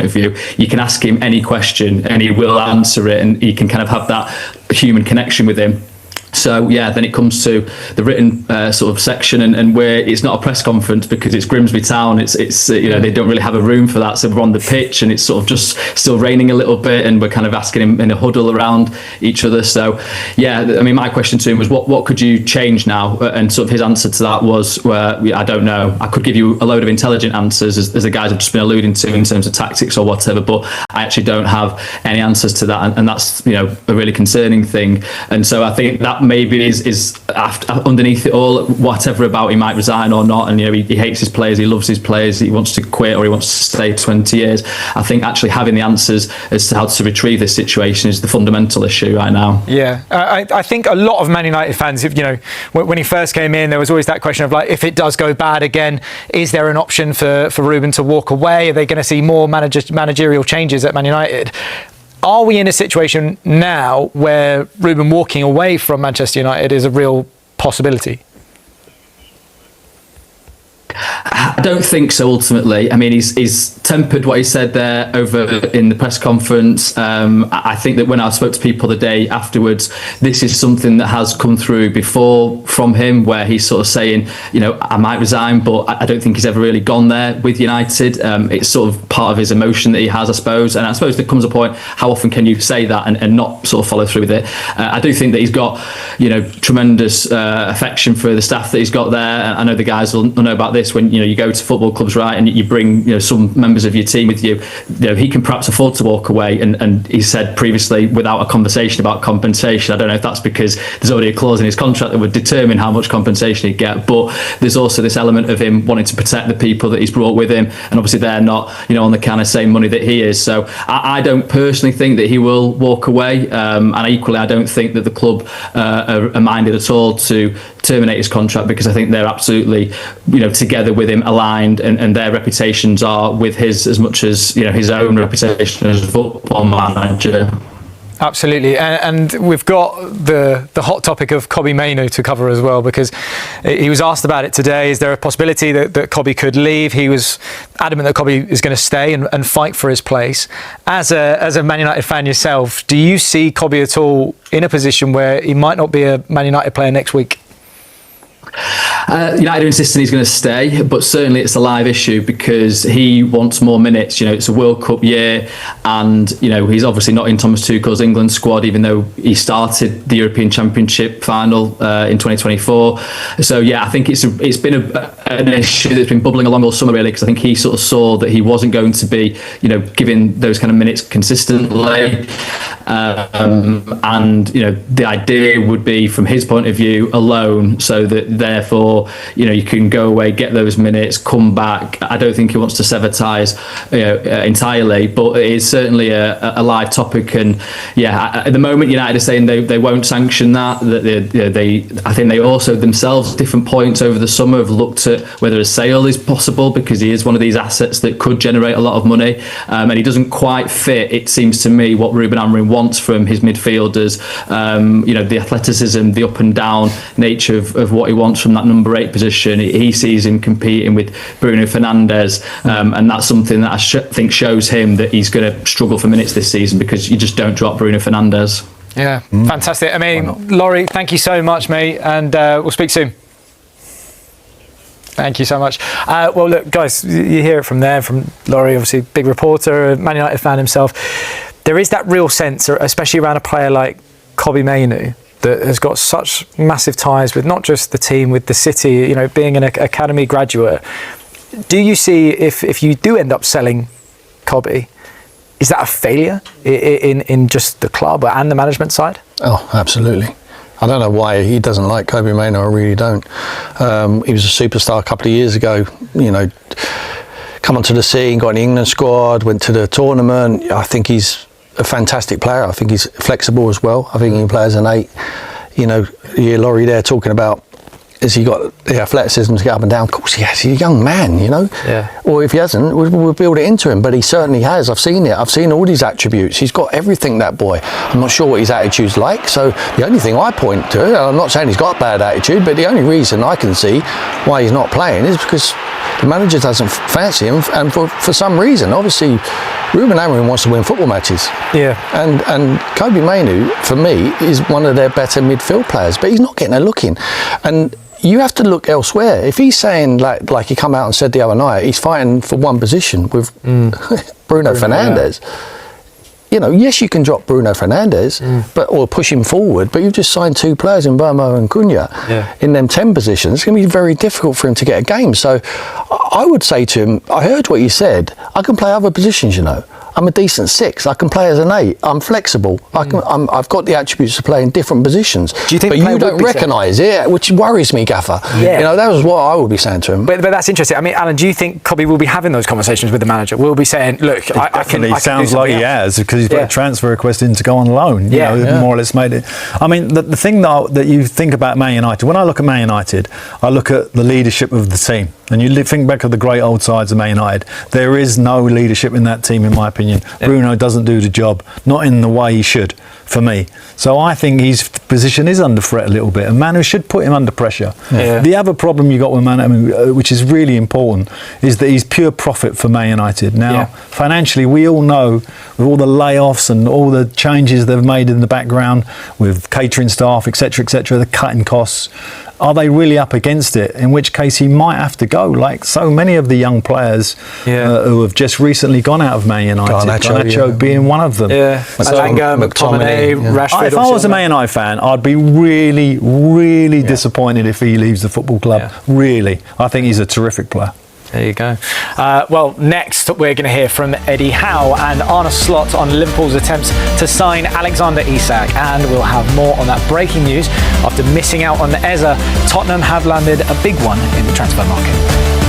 of view. You can ask him any question and he will answer it, and you can kind of have that human connection with him. So yeah, then it comes to the written sort of section, and where it's not a press conference because it's Grimsby Town. It's they don't really have a room for that. So we're on the pitch and it's sort of just still raining a little bit, and we're kind of asking him in a huddle around each other. So yeah, I mean, my question to him was, what could you change now? And sort of his answer to that was, I don't know. I could give you a load of intelligent answers, as the guys have just been alluding to, in terms of tactics or whatever, but I actually don't have any answers to that, and that's a really concerning thing. And so I think that maybe is after, underneath it all, whatever about he might resign or not, and he hates his players, he loves his players, he wants to quit or he wants to stay 20 years. I think actually having the answers as to how to retrieve this situation is the fundamental issue right now. Yeah, I think a lot of Man United fans, when he first came in, there was always that question of, like, if it does go bad again, is there an option for Ruben to walk away? Are they going to see more managerial changes at Man United? Are we in a situation now where Ruben walking away from Manchester United is a real possibility? I don't think so, ultimately. I mean, he's tempered what he said there over in the press conference. I think that when I spoke to people the day afterwards, this is something that has come through before from him, where he's sort of saying, I might resign, but I don't think he's ever really gone there with United. It's sort of part of his emotion that he has, I suppose. And I suppose there comes a point, how often can you say that and not sort of follow through with it? I do think that he's got, tremendous affection for the staff that he's got there. I know the guys will know about this. When you go to football clubs, right, and you bring some members of your team with you, he can perhaps afford to walk away. And he said previously, without a conversation about compensation. I don't know if that's because there's already a clause in his contract that would determine how much compensation he'd get, but there's also this element of him wanting to protect the people that he's brought with him, and obviously they're not on the kind of same money that he is. So I don't personally think that he will walk away, and equally I don't think that the club are minded at all to terminate his contract, because I think they're absolutely together with him, aligned, and their reputations are with his as much as his own reputation as a football manager. Absolutely, and we've got the hot topic of Kobbie Mainoo to cover as well, because he was asked about it today. Is there a possibility that Kobbie could leave? He was adamant that Kobbie is going to stay and fight for his place. As a Man United fan yourself, do you see Kobbie at all in a position where he might not be a Man United player next week? United are insisting he's going to stay, but certainly it's a live issue because he wants more minutes. It's a World Cup year, and he's obviously not in Thomas Tuchel's England squad, even though he started the European Championship final in 2024. So yeah, I think it's been an issue that's been bubbling along all summer, really, because I think he sort of saw that he wasn't going to be given those kind of minutes consistently, and the idea would be, from his point of view, alone, so that therefore you can go away, get those minutes, come back. I don't think he wants to sever ties entirely, but it is certainly a live topic. And yeah, at the moment United are saying they won't sanction that. I think they also themselves, different points over the summer, have looked at whether a sale is possible, because he is one of these assets that could generate a lot of money, and he doesn't quite fit, it seems to me, what Ruben Amorim wants from his midfielders. The athleticism, the up and down nature of what he wants from that number 8 position. He sees him competing with Bruno Fernandes, and that's something that I think shows him that he's going to struggle for minutes this season, because you just don't drop Bruno Fernandes. Yeah, fantastic. I mean, Laurie, thank you so much, mate, and we'll speak soon. Thank you so much. Well, look, guys, you hear it from Laurie, obviously big reporter, Man United fan himself. There is that real sense, especially around a player like Kobbie Mainoo, that has got such massive ties with not just the team, with the city, being an academy graduate. Do you see, if you do end up selling Kobbie, is that a failure in just the club and the management side? Oh, absolutely. I don't know why he doesn't like Kobbie Mainoo, I really don't. He was a superstar a couple of years ago, come onto the scene, got in the England squad, went to the tournament. I think he's a fantastic player. I think he's flexible as well. I think he can play as an 8. You hear Laurie there talking about has he got the athleticism to get up and down? Of course he has. He's a young man, you know. Yeah. Or if he hasn't, we'll build it into him. But he certainly has. I've seen it. I've seen all these attributes. He's got everything, that boy. I'm not sure what his attitude's like. So the only thing I point to, and I'm not saying he's got a bad attitude, but the only reason I can see why he's not playing is because the manager doesn't fancy him, and for some reason, obviously, Ruben Amorim wants to win football matches. Yeah. And Kobbie Mainoo, for me, is one of their better midfield players, but he's not getting a look in. And you have to look elsewhere. If he's saying, like he come out and said the other night, he's fighting for one position with Bruno Fernandes. Yeah. You know, yes, you can drop Bruno Fernandes, or push him forward, but you've just signed 2 players in Burmo and Cunha in them 10 positions. It's going to be very difficult for him to get a game. So I would say to him, I heard what you said. I can play other positions, you know. I'm a decent 6. I can play as an 8. I'm flexible. I've got the attributes to play in different positions. Do you think? But you don't recognise it, which worries me, Gaffer. Yeah. You know, that was what I would be saying to him. But that's interesting. I mean, Alan, do you think Kobbie will be having those conversations with the manager? Will be saying, "Look, I can." It sounds like he has, because he's put a transfer request in to go on loan. You know, more or less made it. I mean, the thing that you think about Man United. When I look at Man United, I look at the leadership of the team. And you think back of the great old sides of Man United, there is no leadership in that team, in my opinion. Yeah. Bruno doesn't do the job, not in the way he should, for me. So I think his position is under threat a little bit, and Manu should put him under pressure. Yeah. The other problem you got with Manu, which is really important, is that he's pure profit for Man United. Now, financially, we all know, with all the layoffs and all the changes they've made in the background, with catering staff, etc., the cutting costs, are they really up against it? In which case he might have to go, like so many of the young players who have just recently gone out of Man United. Garnacho being one of them. Yeah, Malanga, McTominay, Rashford. If I was a Man United fan, I'd be really, really disappointed if he leaves the football club. Yeah. Really. I think he's a terrific player. There you go. Well, next we're going to hear from Eddie Howe and Arne Slot on Liverpool's attempts to sign Alexander Isak, and we'll have more on that breaking news. After missing out on Eza, Tottenham have landed a big one in the transfer market.